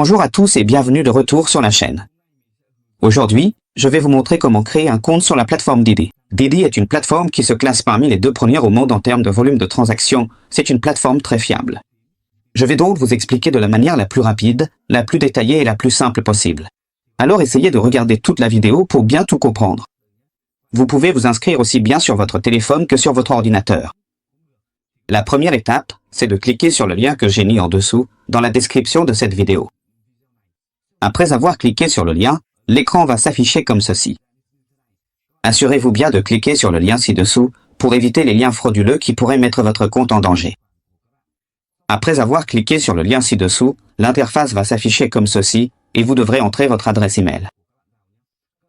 Bonjour à tous et bienvenue de retour sur la chaîne. Aujourd'hui, je vais vous montrer comment créer un compte sur la plateforme Didi. Didi est une plateforme qui se classe parmi les 2 premières au monde en termes de volume de transactions. C'est une plateforme très fiable. Je vais donc vous expliquer de la manière la plus rapide, la plus détaillée et la plus simple possible. Alors essayez de regarder toute la vidéo pour bien tout comprendre. Vous pouvez vous inscrire aussi bien sur votre téléphone que sur votre ordinateur. La première étape, c'est de cliquer sur le lien que j'ai mis en dessous, dans la description de cette vidéo. Après avoir cliqué sur le lien, l'écran va s'afficher comme ceci. Assurez-vous bien de cliquer sur le lien ci-dessous, pour éviter les liens frauduleux qui pourraient mettre votre compte en danger. Après avoir cliqué sur le lien ci-dessous, l'interface va s'afficher comme ceci, et vous devrez entrer votre adresse email.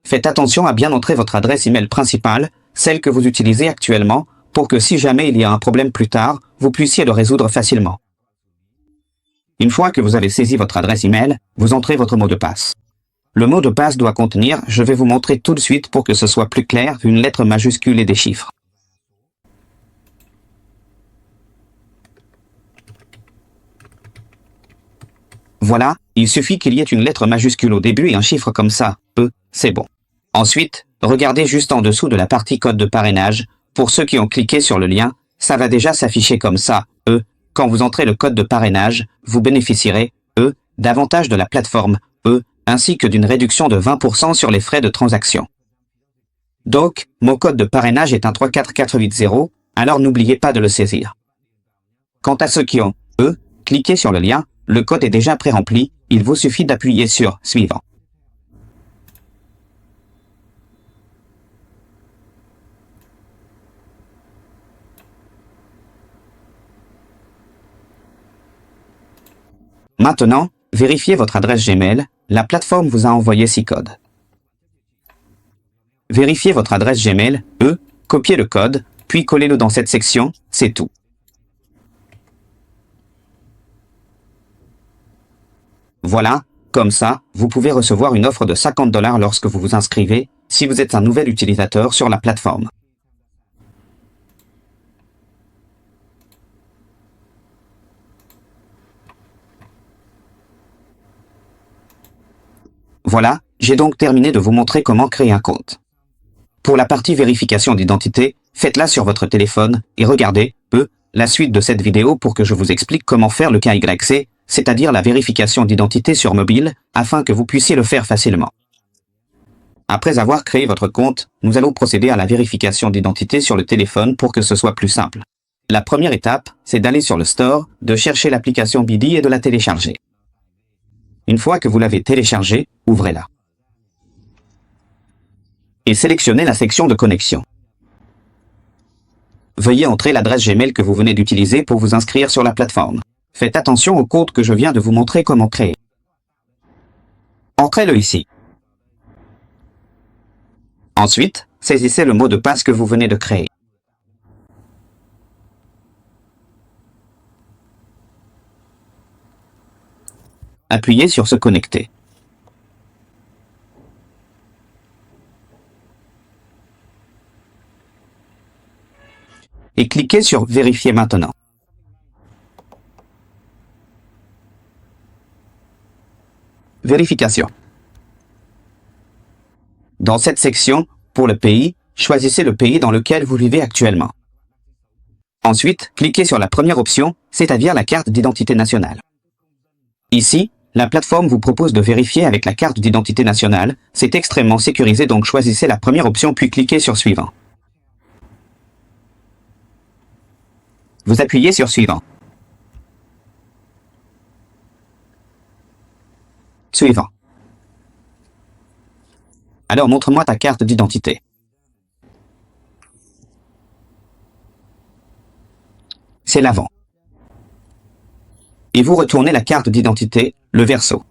Faites attention à bien entrer votre adresse email principale, celle que vous utilisez actuellement, pour que si jamais il y a un problème plus tard, vous puissiez le résoudre facilement. Une fois que vous avez saisi votre adresse email, vous entrez votre mot de passe. Le mot de passe doit contenir, je vais vous montrer tout de suite pour que ce soit plus clair, une lettre majuscule et des chiffres. Voilà, il suffit qu'il y ait une lettre majuscule au début et un chiffre comme ça, c'est bon. Ensuite, regardez juste en dessous de la partie code de parrainage. Pour ceux qui ont cliqué sur le lien, ça va déjà s'afficher comme ça, Quand vous entrez le code de parrainage, vous bénéficierez, d'avantages de la plateforme, ainsi que d'une réduction de 20% sur les frais de transaction. Donc, mon code de parrainage est un 34480, alors n'oubliez pas de le saisir. Quant à ceux qui ont, cliqué sur le lien, le code est déjà pré-rempli, il vous suffit d'appuyer sur « Suivant ». Maintenant, vérifiez votre adresse Gmail, la plateforme vous a envoyé 6 codes. Vérifiez votre adresse Gmail, copiez le code, puis collez-le dans cette section, c'est tout. Voilà, comme ça, vous pouvez recevoir une offre de 50 $ lorsque vous vous inscrivez, si vous êtes un nouvel utilisateur sur la plateforme. Voilà, j'ai donc terminé de vous montrer comment créer un compte. Pour la partie vérification d'identité, faites-la sur votre téléphone et regardez, la suite de cette vidéo pour que je vous explique comment faire le KYC, c'est-à-dire la vérification d'identité sur mobile, afin que vous puissiez le faire facilement. Après avoir créé votre compte, nous allons procéder à la vérification d'identité sur le téléphone pour que ce soit plus simple. La première étape, c'est d'aller sur le store, de chercher l'application Bidi et de la télécharger. Une fois que vous l'avez téléchargée, ouvrez-la. Et sélectionnez la section de connexion. Veuillez entrer l'adresse Gmail que vous venez d'utiliser pour vous inscrire sur la plateforme. Faites attention au code que je viens de vous montrer comment créer. Entrez-le ici. Ensuite, saisissez le mot de passe que vous venez de créer. Appuyez sur se connecter. Et cliquez sur vérifier maintenant. Vérification. Dans cette section, pour le pays, choisissez le pays dans lequel vous vivez actuellement. Ensuite, cliquez sur la première option, c'est-à-dire la carte d'identité nationale. Ici, la plateforme vous propose de vérifier avec la carte d'identité nationale, c'est extrêmement sécurisé donc choisissez la première option puis cliquez sur Suivant. Vous appuyez sur Suivant. Suivant. Alors montre-moi ta carte d'identité. C'est l'avant. Et vous retournez la carte d'identité, le verso.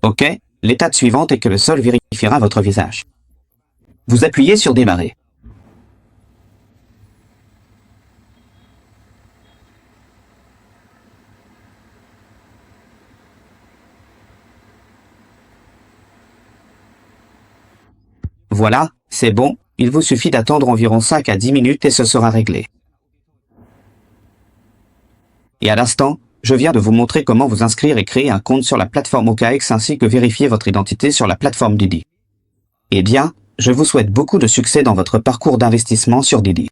OK, l'étape suivante est que le sol vérifiera votre visage. Vous appuyez sur Démarrer. Voilà, c'est bon, il vous suffit d'attendre environ 5 à 10 minutes et ce sera réglé. Et à l'instant, je viens de vous montrer comment vous inscrire et créer un compte sur la plateforme OKX ainsi que vérifier votre identité sur la plateforme Didi. Eh bien, je vous souhaite beaucoup de succès dans votre parcours d'investissement sur Didi.